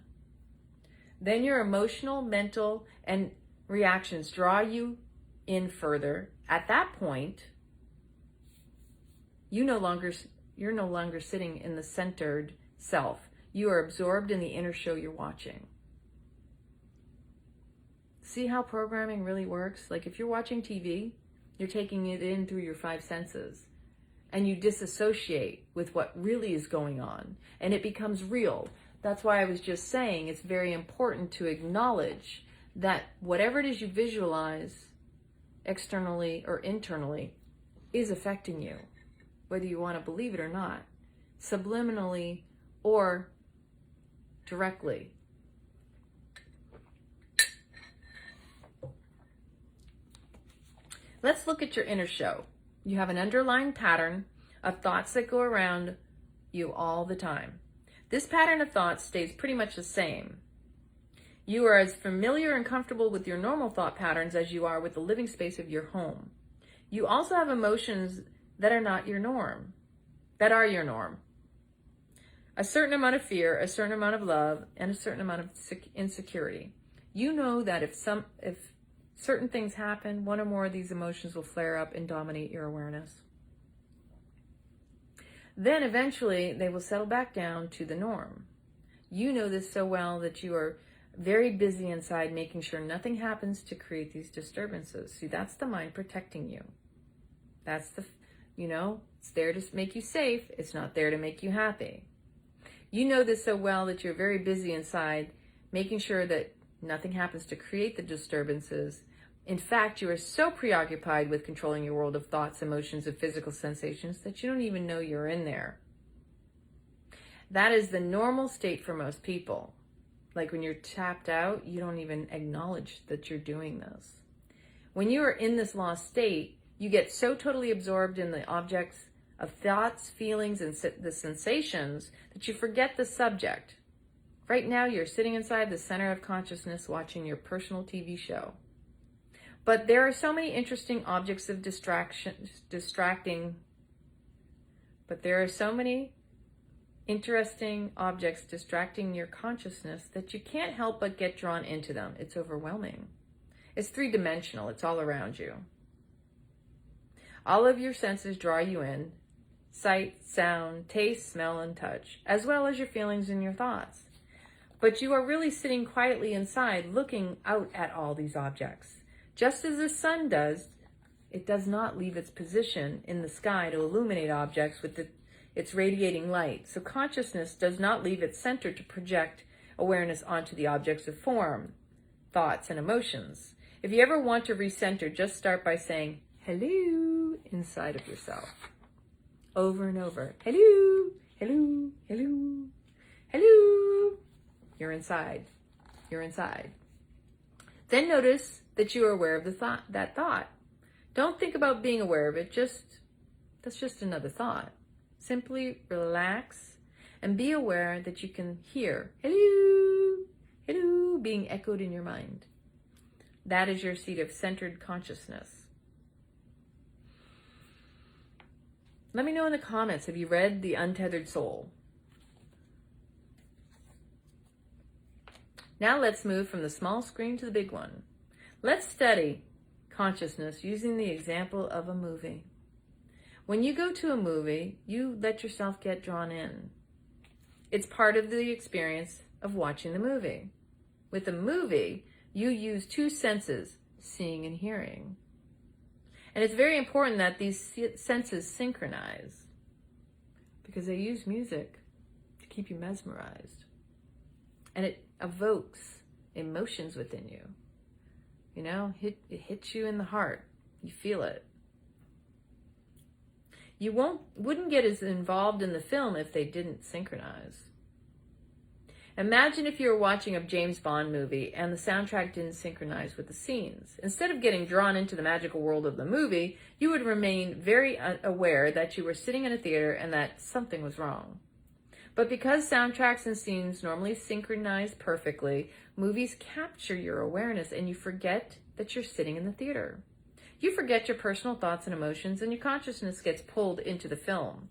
Then your emotional, mental, and reactions draw you in further. At that point, you're no longer sitting in the centered self. You are absorbed in the inner show you're watching. See how programming really works? Like if you're watching TV, you're taking it in through your five senses and you disassociate with what really is going on and it becomes real. That's why I was just saying it's very important to acknowledge that whatever it is you visualize externally or internally is affecting you, whether you want to believe it or not, subliminally or directly. Let's look at your inner show. You have an underlying pattern of thoughts that go around you all the time. This pattern of thoughts stays pretty much the same. You are as familiar and comfortable with your normal thought patterns as you are with the living space of your home. You also have emotions that are not your norm, that are your norm. A certain amount of fear, a certain amount of love, and a certain amount of insecurity. You know that if certain things happen, one or more of these emotions will flare up and dominate your awareness. Then eventually they will settle back down to the norm. You know this so well that you are very busy inside making sure nothing happens to create these disturbances. See, that's the mind protecting you. That's it's there to make you safe. It's not there to make you happy. You know this so well that you're very busy inside making sure that nothing happens to create the disturbances. In fact, you are so preoccupied with controlling your world of thoughts, emotions, and physical sensations that you don't even know you're in there. That is the normal state for most people. Like when you're tapped out, you don't even acknowledge that you're doing this. When you are in this lost state, you get so totally absorbed in the objects of thoughts, feelings, and the sensations that you forget the subject. Right now, you're sitting inside the center of consciousness watching your personal TV show. But there are so many interesting objects of distracting your consciousness that you can't help but get drawn into them. It's overwhelming. It's three-dimensional. It's all around you. All of your senses draw you in: sight, sound, taste, smell, and touch, as well as your feelings and your thoughts. But you are really sitting quietly inside, looking out at all these objects. Just as the sun does, it does not leave its position in the sky to illuminate objects with its radiating light. So consciousness does not leave its center to project awareness onto the objects of form, thoughts, and emotions. If you ever want to recenter, just start by saying, hello, inside of yourself. Over and over. Hello, hello, hello, hello. You're inside. You're inside. Then notice that you are aware of that thought. Don't think about being aware of it. That's just another thought. Simply relax and be aware that you can hear hello, hello being echoed in your mind. That is your seat of centered consciousness. Let me know in the comments, have you read The Untethered Soul? Now let's move from the small screen to the big one. Let's study consciousness using the example of a movie. When you go to a movie, you let yourself get drawn in. It's part of the experience of watching the movie. With a movie, you use two senses, seeing and hearing. And it's very important that these senses synchronize because they use music to keep you mesmerized. And it evokes emotions within you. You know, it hits you in the heart. You feel it. You wouldn't get as involved in the film if they didn't synchronize. Imagine if you were watching a James Bond movie and the soundtrack didn't synchronize with the scenes. Instead of getting drawn into the magical world of the movie, you would remain very aware that you were sitting in a theater and that something was wrong. But because soundtracks and scenes normally synchronize perfectly, movies capture your awareness and you forget that you're sitting in the theater. You forget your personal thoughts and emotions and your consciousness gets pulled into the film.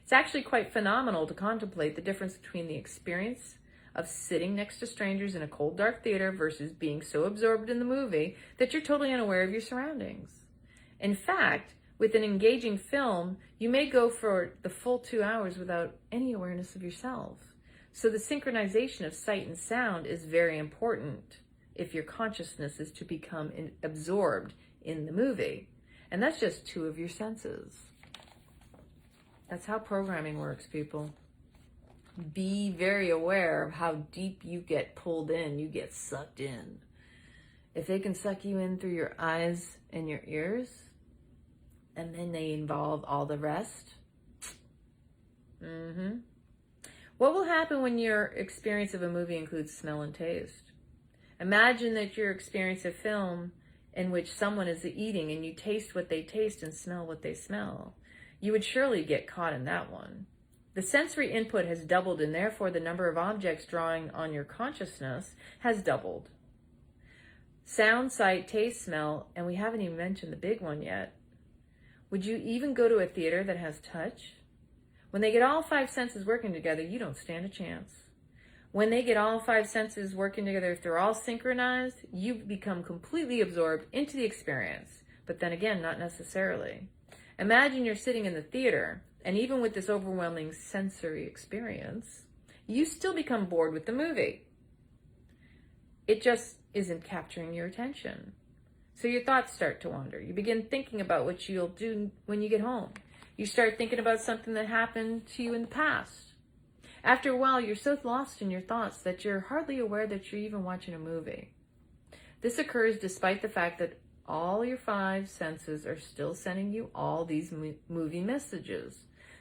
It's actually quite phenomenal to contemplate the difference between the experience of sitting next to strangers in a cold, dark theater versus being so absorbed in the movie that you're totally unaware of your surroundings. In fact, with an engaging film, you may go for the full 2 hours without any awareness of yourself. So the synchronization of sight and sound is very important if your consciousness is to become absorbed in the movie. And that's just two of your senses. That's how programming works, people. Be very aware of how deep you get pulled in, you get sucked in. If they can suck you in through your eyes and your ears, and then they involve all the rest, what will happen when your experience of a movie includes smell and taste? Imagine that your experience of film in which someone is eating and you taste what they taste and smell what they smell. You would surely get caught in that one. The sensory input has doubled and therefore the number of objects drawing on your consciousness has doubled. Sound, sight, taste, smell, and we haven't even mentioned the big one yet. Would you even go to a theater that has touch? When they get all five senses working together, you don't stand a chance. When they get all five senses working together, if they're all synchronized, you become completely absorbed into the experience. But then again, not necessarily. Imagine you're sitting in the theater, and even with this overwhelming sensory experience, you still become bored with the movie. It just isn't capturing your attention. So your thoughts start to wander. You begin thinking about what you'll do when you get home. You start thinking about something that happened to you in the past. After a while, you're so lost in your thoughts that you're hardly aware that you're even watching a movie. This occurs despite the fact that all your five senses are still sending you all these movie messages.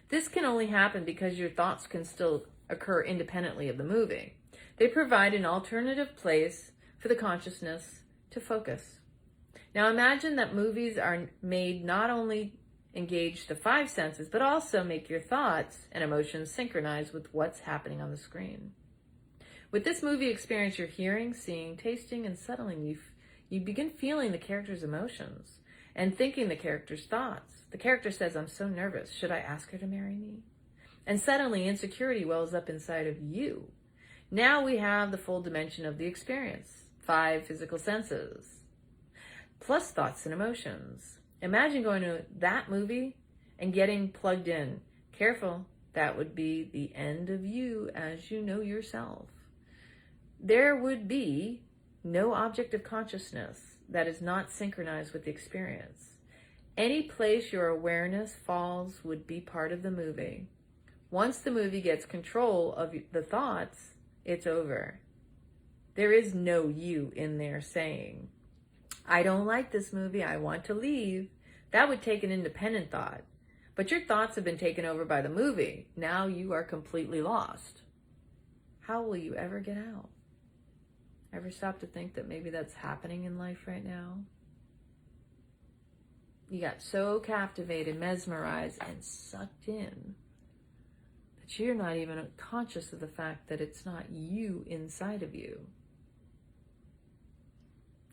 This can only happen because your thoughts can still occur independently of the movie. They provide an alternative place for the consciousness to focus. Now imagine that movies are made not only engage the five senses, but also make your thoughts and emotions synchronize with what's happening on the screen. With this movie experience, you're hearing, seeing, tasting, and settling. You begin feeling the character's emotions and thinking the character's thoughts. The character says, "I'm so nervous. Should I ask her to marry me?" And suddenly insecurity wells up inside of you. Now we have the full dimension of the experience. 5 physical senses, plus thoughts and emotions. Imagine going to that movie and getting plugged in. Careful, that would be the end of you as you know yourself. There would be no object of consciousness that is not synchronized with the experience. Any place your awareness falls would be part of the movie. Once the movie gets control of the thoughts, it's over. There is no you in there saying, "I don't like this movie, I want to leave." That would take an independent thought. But your thoughts have been taken over by the movie. Now you are completely lost. How will you ever get out? Ever stop to think that maybe that's happening in life right now? You got so captivated, mesmerized, and sucked in that you're not even conscious of the fact that it's not you inside of you.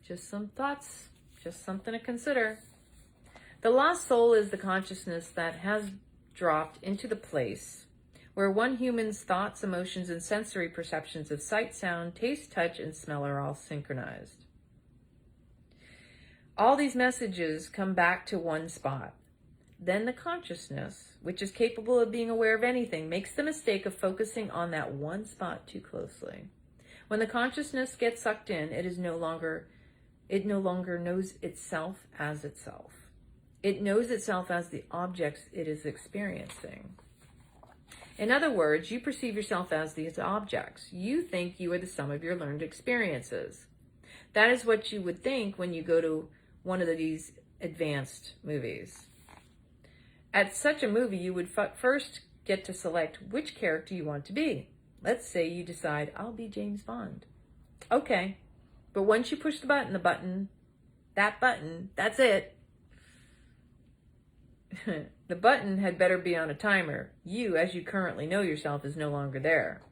Just some thoughts, just something to consider. The lost soul is the consciousness that has dropped into the place where one human's thoughts, emotions, and sensory perceptions of sight, sound, taste, touch, and smell are all synchronized. All these messages come back to one spot. Then the consciousness, which is capable of being aware of anything, makes the mistake of focusing on that one spot too closely. When the consciousness gets sucked in, it no longer knows itself as itself. It knows itself as the objects it is experiencing. In other words, you perceive yourself as these objects. You think you are the sum of your learned experiences. That is what you would think when you go to one of these advanced movies. At such a movie, you would first get to select which character you want to be. Let's say you decide, "I'll be James Bond." Okay, but once you push the button, that's it. The button had better be on a timer. You, as you currently know yourself, are no longer there.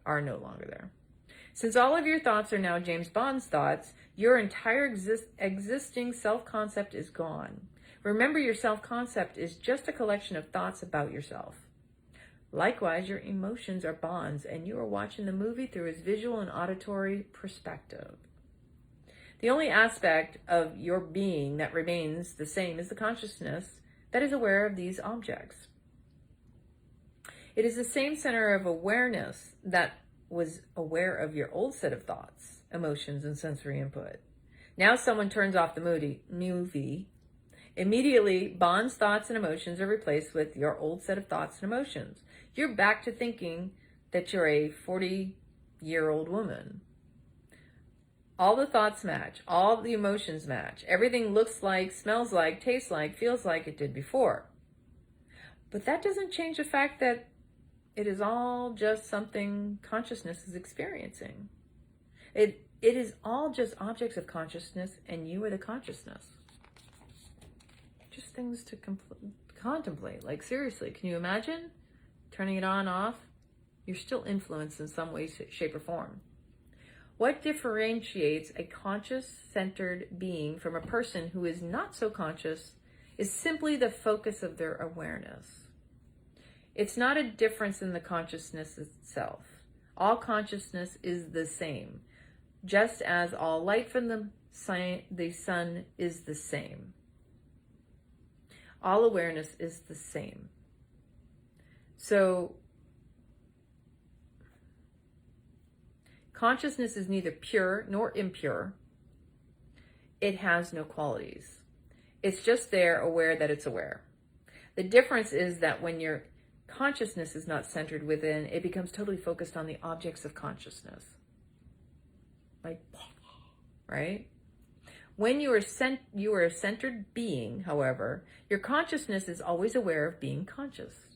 Since all of your thoughts are now James Bond's thoughts, your entire existing self-concept is gone. Remember, your self-concept is just a collection of thoughts about yourself. Likewise, your emotions are Bond's, and you are watching the movie through his visual and auditory perspective. The only aspect of your being that remains the same is the consciousness that is aware of these objects. It is the same center of awareness that was aware of your old set of thoughts, emotions, and sensory input. Now someone turns off the movie. Immediately, Bond's thoughts and emotions are replaced with your old set of thoughts and emotions. You're back to thinking that you're a 40-year-old woman. All the thoughts match. All the emotions match. Everything looks like, smells like, tastes like, feels like it did before. But that doesn't change the fact that it is all just something consciousness is experiencing. It is all just objects of consciousness, and you are the consciousness. Just things to contemplate. Like, seriously, can you imagine turning it on, off? You're still influenced in some way, shape, or form. What differentiates a conscious-centered being from a person who is not so conscious is simply the focus of their awareness. It's not a difference in the consciousness itself. All consciousness is the same, just as all light from the sun is the same. All awareness is the same. So, consciousness is neither pure nor impure. It has no qualities. It's just there, aware that it's aware. The difference is that when your consciousness is not centered within, it becomes totally focused on the objects of consciousness. Like, right? When you are a centered being, however, your consciousness is always aware of being conscious.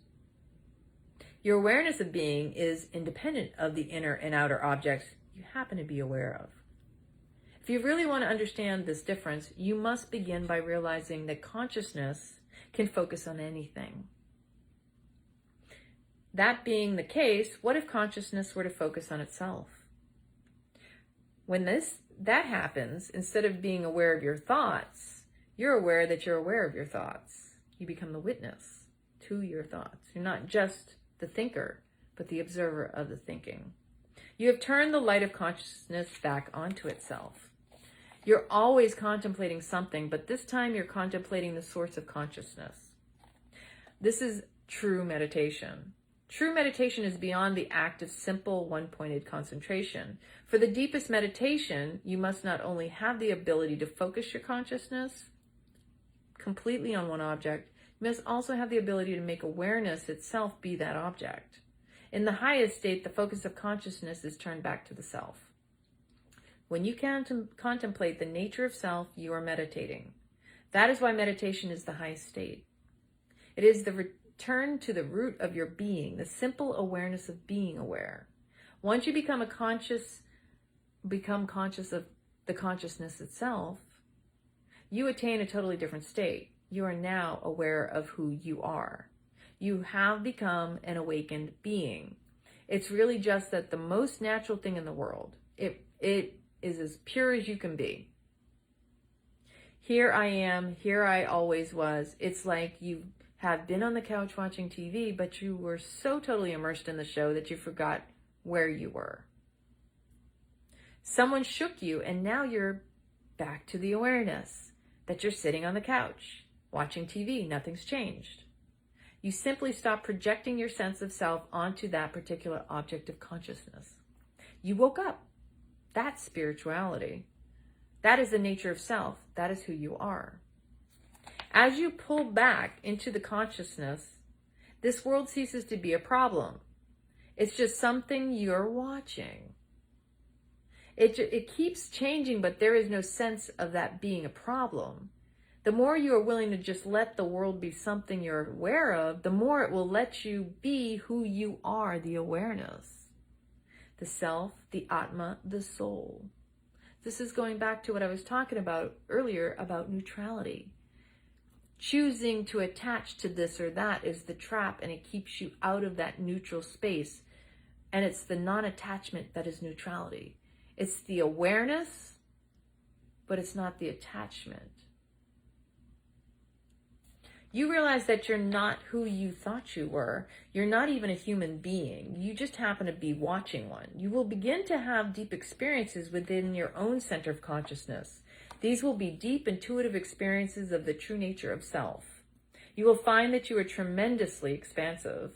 Your awareness of being is independent of the inner and outer objects you happen to be aware of. If you really want to understand this difference, you must begin by realizing that consciousness can focus on anything. That being the case, what if consciousness were to focus on itself? When that happens, instead of being aware of your thoughts, you're aware that you're aware of your thoughts. You become the witness to your thoughts. You're not just the thinker, but the observer of the thinking. You have turned the light of consciousness back onto itself. You're always contemplating something, but this time you're contemplating the source of consciousness. This is true meditation. True meditation is beyond the act of simple one-pointed concentration. For the deepest meditation, you must not only have the ability to focus your consciousness completely on one object, you must also have the ability to make awareness itself be that object. In the highest state, the focus of consciousness is turned back to the self. When you contemplate the nature of self, you are meditating. That is why meditation is the highest state. It is the return to the root of your being, the simple awareness of being aware. Once you become conscious of the consciousness itself, you attain a totally different state. You are now aware of who you are. You have become an awakened being. It's really just that the most natural thing in the world. It is as pure as you can be. Here I am, here I always was. It's like you have been on the couch watching TV, but you were so totally immersed in the show that you forgot where you were. Someone shook you, and now you're back to the awareness that you're sitting on the couch watching TV. Nothing's changed. You simply stop projecting your sense of self onto that particular object of consciousness. You woke up. That's spirituality. That is the nature of self. That is who you are. As you pull back into the consciousness, this world ceases to be a problem. It's just something you're watching. It keeps changing, but there is no sense of that being a problem. The more you are willing to just let the world be something you're aware of, the more it will let you be who you are, the awareness. The self, the Atma, the soul. This is going back to what I was talking about earlier about neutrality. Choosing to attach to this or that is the trap, and it keeps you out of that neutral space. And it's the non-attachment that is neutrality. It's the awareness, but it's not the attachment. You realize that you're not who you thought you were. You're not even a human being. You just happen to be watching one. You will begin to have deep experiences within your own center of consciousness. These will be deep, intuitive experiences of the true nature of self. You will find that you are tremendously expansive.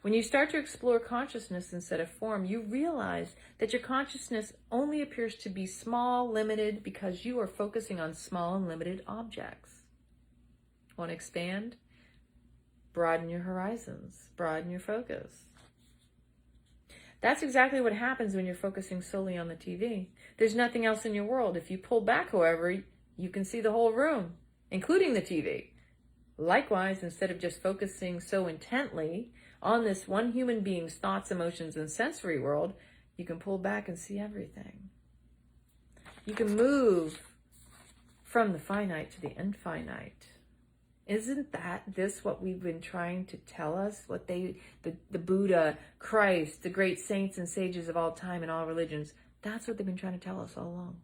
When you start to explore consciousness instead of form, you realize that your consciousness only appears to be small, limited, because you are focusing on small and limited objects. Want to expand? Broaden your horizons. Broaden your focus. That's exactly what happens when you're focusing solely on the TV. There's nothing else in your world. If you pull back, however, you can see the whole room, including the TV. Likewise, instead of just focusing so intently on this one human being's thoughts, emotions, and sensory world, you can pull back and see everything. You can move from the finite to the infinite. Isn't this what we've been trying to tell us? What the Buddha, Christ, the great saints and sages of all time and all religions, that's what they've been trying to tell us all along.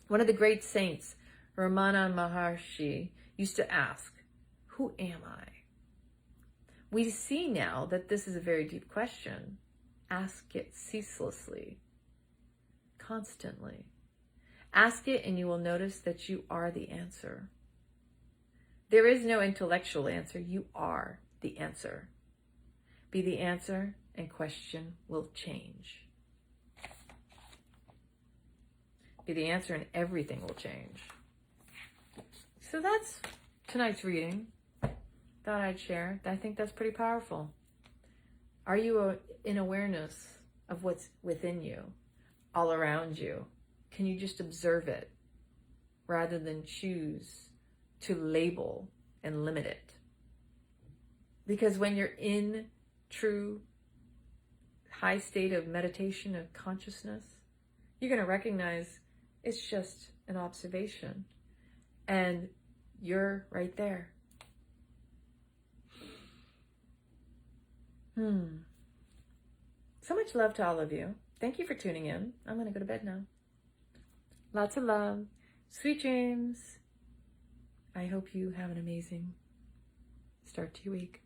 One of the great saints, Ramana Maharshi, used to ask, who am I? We see now that this is a very deep question. Ask it ceaselessly, constantly. Ask it and you will notice that you are the answer. There is no intellectual answer. You are the answer. Be the answer and question will change. Be the answer and everything will change. So that's tonight's reading. Thought I'd share. I think that's pretty powerful. Are you in awareness of what's within you, all around you? Can you just observe it rather than choose to label and limit it? Because when you're in true high state of meditation, of consciousness, you're going to recognize it's just an observation and you're right there. So much love to all of you. Thank you for tuning in. I'm going to go to bed now. Lots of love. Sweet dreams. I hope you have an amazing start to your week.